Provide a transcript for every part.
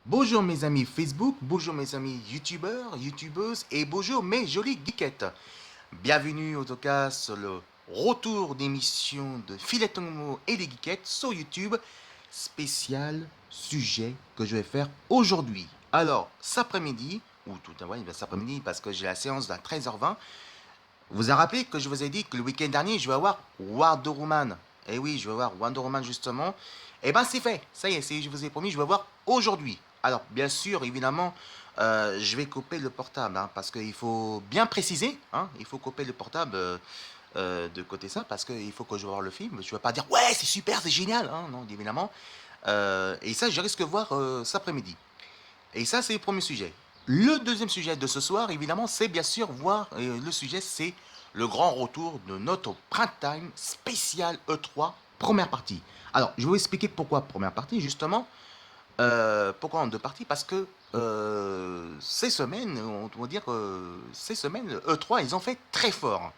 Bonjour mes amis Facebook, bonjour mes amis YouTubeurs, YouTubeuses et bonjour mes jolies geekettes. Bienvenue en tout cas sur le retour d'émission de Phileton et des geekettes sur YouTube, spécial sujet que je vais faire aujourd'hui. Alors, cet après-midi, ou tout à l'heure, cet après-midi parce que j'ai la séance à 13h20, vous avez rappelé que je vous ai dit que le week-end dernier, je vais avoir Wonder Woman. Eh oui, je vais voir Wonder Woman justement. Eh ben c'est fait, ça y est, je vous ai promis, je vais voir aujourd'hui. Alors, bien sûr, évidemment, je vais couper le portable, hein, parce qu'il faut bien préciser, hein, il faut couper le portable de côté ça, parce qu'il faut que je vois le film. Je ne vais pas dire, ouais, c'est super, c'est génial, hein, non, évidemment. Et ça, je risque de voir cet après-midi. Et ça, c'est le premier sujet. Le deuxième sujet de ce soir, évidemment, c'est bien sûr voir, le sujet, c'est le grand retour de notre prime time spécial E3, première partie. Alors, je vais vous expliquer pourquoi première partie, justement. Pourquoi en deux parties? Parce que ces semaines, on va dire, ces semaines, E3, ils ont fait très fort.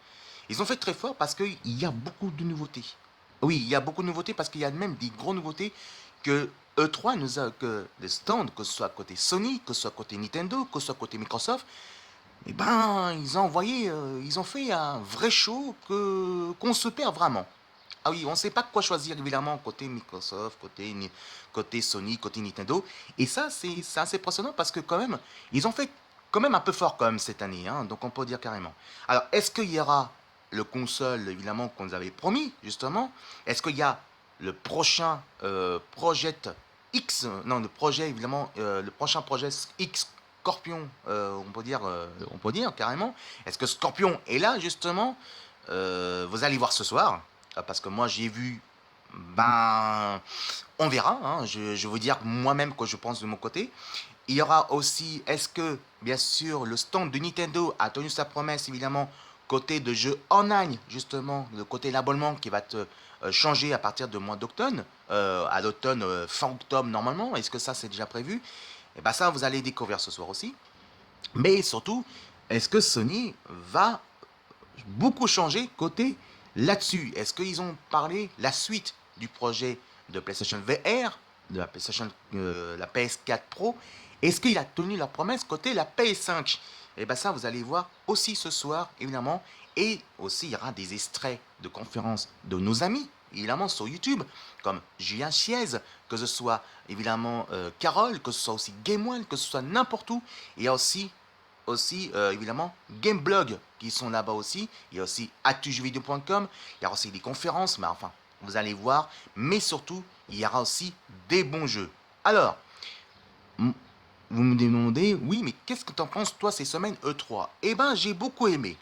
Ils ont fait très fort parce qu'il y a beaucoup de nouveautés. Oui, il y a beaucoup de nouveautés parce qu'il y a même des grosses nouveautés que E3 nous a, que les stands, que ce soit côté Sony, que ce soit côté Nintendo, que ce soit côté Microsoft, eh ben, ils ont envoyé, ils ont fait un vrai show qu'on se perd vraiment. Ah oui, on ne sait pas quoi choisir évidemment côté Microsoft, côté Sony, côté Nintendo. Et ça, c'est assez impressionnant parce que quand même, ils ont fait quand même un peu fort quand même cette année, hein, donc on peut dire carrément. Alors, est-ce qu'il y aura le console évidemment qu'on nous avait promis justement? Est-ce qu'il y a le prochain Project X, non le projet évidemment, le prochain projet X Scorpion, on peut dire carrément. Est-ce que Scorpion est là justement? Vous allez voir ce soir. Parce que moi j'ai vu, ben, on verra, hein, je vais vous dire moi-même que je pense de mon côté. Il y aura aussi, est-ce que, bien sûr, le stand de Nintendo a tenu sa promesse, évidemment, côté de jeux online, justement, le côté l'abonnement qui va te changer à partir de mois d'octobre, à l'automne, fin octobre normalement, est-ce que ça c'est déjà prévu? Et bien ça, vous allez découvrir ce soir aussi. Mais surtout, est-ce que Sony va beaucoup changé côté là-dessus. Est-ce qu'ils ont parlé la suite du projet de PlayStation VR, de la PlayStation, la PS4 Pro? Est-ce qu'il a tenu la promesse côté la PS5? Et bien ça, vous allez voir aussi ce soir, évidemment. Et aussi, il y aura des extraits de conférences de nos amis, évidemment, sur YouTube, comme Julien Chiez, que ce soit évidemment Carole, que ce soit aussi Game One, que ce soit n'importe où. Il y a aussi évidemment Gameblog qui sont là-bas aussi. Il y a aussi actujeuxvideo.com. Il y a aussi des conférences, mais enfin, vous allez voir. Mais surtout, il y aura aussi des bons jeux. Alors, vous me demandez, oui, mais qu'est-ce que t'en penses, toi, ces semaines E3? Eh ben, j'ai beaucoup aimé.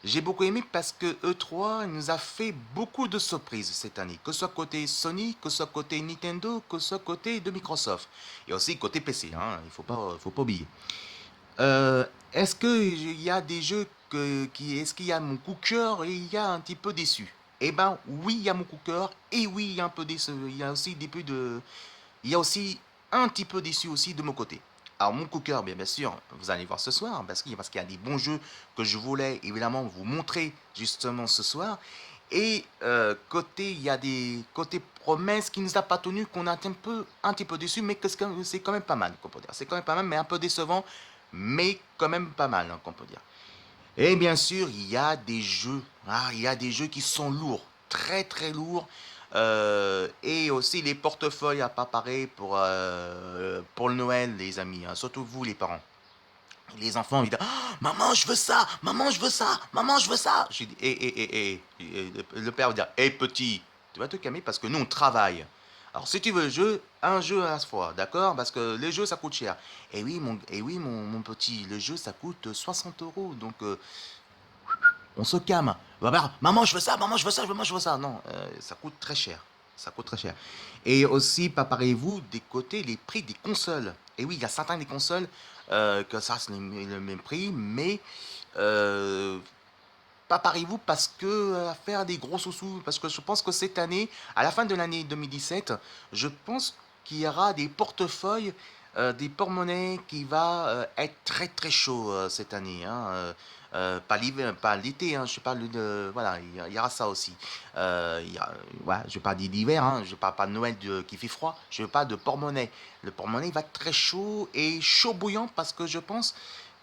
J'ai beaucoup aimé parce que E3 nous a fait beaucoup de surprises cette année, que ce soit côté Sony, que ce soit côté Nintendo, que ce soit côté de Microsoft. Et aussi côté PC, hein, il faut pas oublier. Est-ce qu'il y a des jeux est-ce qu'il y a mon coup de cœur et il y a un petit peu déçu? Eh ben oui, il y a mon coup de cœur et oui, il y a un peu déçu. Il y a aussi des peu de, il y a aussi un petit peu déçu aussi de mon côté. Alors mon coup de cœur, bien sûr, vous allez voir ce soir parce qu'il y a des bons jeux que je voulais évidemment vous montrer justement ce soir. Et côté, il y a des côté promesses qui nous a pas tenu, qu'on a un petit peu déçu, mais que c'est quand même pas mal, qu'on peut dire. C'est quand même pas mal, mais un peu décevant, mais quand même pas mal, hein, qu'on peut dire. Et bien sûr, il y a des jeux, il y a des jeux qui sont lourds, très très lourds, et aussi les portefeuilles à pas pareil pour le Noël, les amis, hein, surtout vous les parents. Les enfants, ils disent, ah, maman, je veux ça, maman, je veux ça, maman, je veux ça. J'ai dit, le père va dire, hé petit, tu vas te calmer parce que nous, on travaille. Alors, si tu veux le jeu, un jeu à la fois, d'accord? Parce que les jeux, ça coûte cher. Mon petit, le jeu, ça coûte 60 euros. Donc, on se calme. Maman, je veux ça, maman, je veux ça, maman, je veux ça. Non, ça coûte très cher. Ça coûte très cher. Et aussi, préparez-vous des côtés les prix des consoles. Et oui, il y a certaines des consoles que ça, c'est le même prix, mais euh, préparez-vous parce que à faire des gros sous-sous. Parce que je pense que cette année, à la fin de l'année 2017, je pense qu'il y aura des portefeuilles. des porte-monnaies qui va être très très chaud cette année. Hein, pas l'hiver, pas l'été, hein, je parle de... Voilà, il y aura ça aussi. Ouais, je parle d'hiver, hein, je parle pas de Noël qui fait froid, je parle de porte-monnaie. Le porte-monnaie va être très chaud et chaud bouillant parce que je pense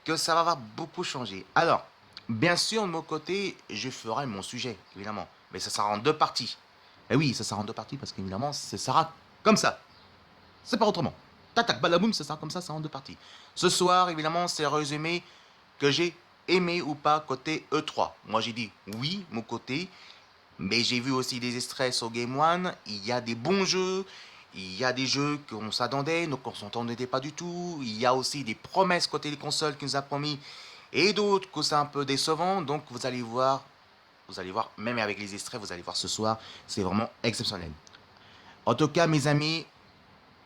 que ça va beaucoup changer. Alors, bien sûr, de mon côté, je ferai mon sujet, évidemment. Mais ça sera en deux parties. Et oui, ça sera en deux parties parce qu'évidemment, ce sera comme ça. C'est pas autrement. Tac, balaboum, ça sera comme ça en deux parties. Ce soir, évidemment, c'est le résumé que j'ai aimé ou pas côté E3. Moi, j'ai dit oui, mon côté. Mais j'ai vu aussi des extraits sur Game One. Il y a des bons jeux. Il y a des jeux qu'on s'attendait, donc on s'entendait pas du tout. Il y a aussi des promesses côté des consoles qui nous a promis et d'autres que c'est un peu décevant. Donc vous allez voir, même avec les extraits, vous allez voir ce soir, c'est vraiment exceptionnel. En tout cas, mes amis,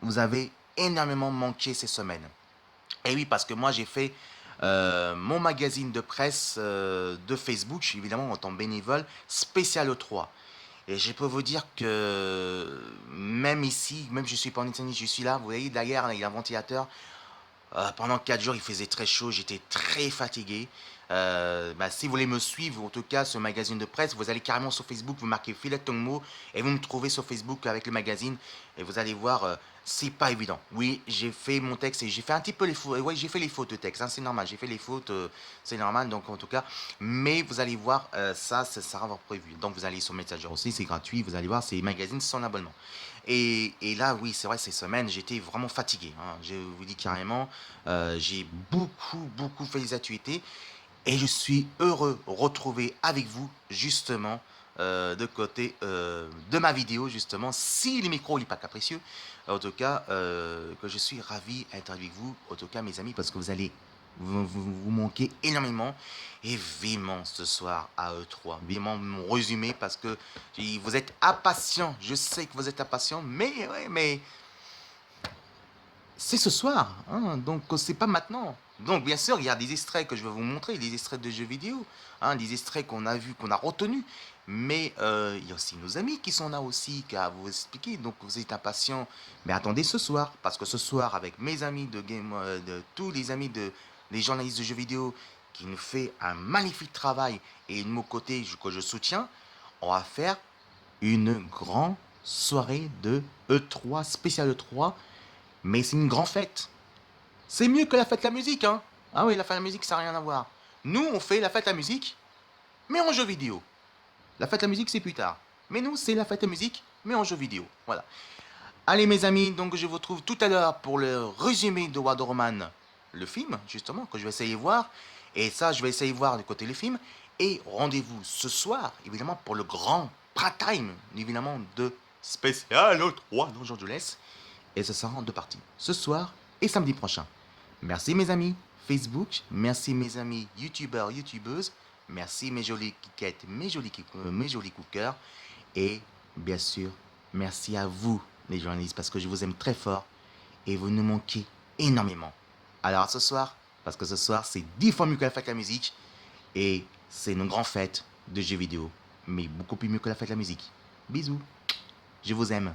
vous avez énormément manqué ces semaines. Et oui, parce que moi j'ai fait mon magazine de presse de Facebook, évidemment en tant que bénévole, spécial E3. Et je peux vous dire que même ici, même je suis pas en Italie, je suis là, vous voyez derrière, il y a un ventilateur. Pendant 4 jours, il faisait très chaud, j'étais très fatigué. Si vous voulez me suivre, en tout cas, ce magazine de presse, vous allez carrément sur Facebook, vous marquez Filet Tongmo et vous me trouvez sur Facebook avec le magazine et vous allez voir, c'est pas évident. Oui, j'ai fait mon texte et j'ai fait un petit peu les fautes. Oui, j'ai fait les fautes de texte, hein, c'est normal, j'ai fait les fautes, c'est normal, donc en tout cas. Mais vous allez voir, ça sera prévu. Donc vous allez sur Messenger aussi, c'est gratuit, vous allez voir, c'est magazine sans abonnement. Et là, oui, c'est vrai, ces semaines, j'étais vraiment fatigué, hein. Je vous dis carrément, j'ai beaucoup fait les activités et je suis heureux de retrouver avec vous, justement, de côté de ma vidéo, justement, si le micro n'est pas capricieux, en tout cas, que je suis ravi d'être avec vous, en tout cas, mes amis, parce que vous manquez énormément et vivement ce soir à E3, vivement mon résumé parce que vous êtes impatients, je sais que vous êtes impatients, mais ouais, mais c'est ce soir, hein, donc c'est pas maintenant. Donc bien sûr, il y a des extraits que je vais vous montrer, des extraits de jeux vidéo, hein, des extraits qu'on a vus, qu'on a retenus. Mais il y a aussi nos amis qui sont là aussi, qui à vous expliquer. Donc vous êtes impatients. Mais attendez ce soir, parce que ce soir, avec mes amis de Game, de tous les amis des journalistes de jeux vidéo, qui nous fait un magnifique travail et de mon côté que je soutiens, on va faire une grande soirée de E3, spécial E3, mais c'est une grande fête. C'est mieux que la fête de la musique, hein. Ah oui, la fête de la musique, ça n'a rien à voir. Nous, on fait la fête de la musique, mais en jeu vidéo. La fête de la musique, c'est plus tard. Mais nous, c'est la fête de la musique, mais en jeu vidéo. Voilà. Allez, mes amis, donc je vous retrouve tout à l'heure pour le résumé de Wonder Woman, le film, justement, que je vais essayer de voir. Et ça, je vais essayer de voir de côté le film. Et rendez-vous ce soir, évidemment, pour le grand prime time, évidemment, de Spécial 3 dans Los Angeles. Et ce sera en deux parties, ce soir et samedi prochain. Merci mes amis Facebook, merci mes amis youtubeurs, youtubeuses, merci mes jolies kikettes, mes jolis cookers, et bien sûr, merci à vous les journalistes parce que je vous aime très fort et vous nous manquez énormément. Alors à ce soir, parce que ce soir c'est 10 fois mieux que la fête de la musique et c'est une grande fête de jeux vidéo, mais beaucoup plus mieux que la fête de la musique. Bisous, je vous aime.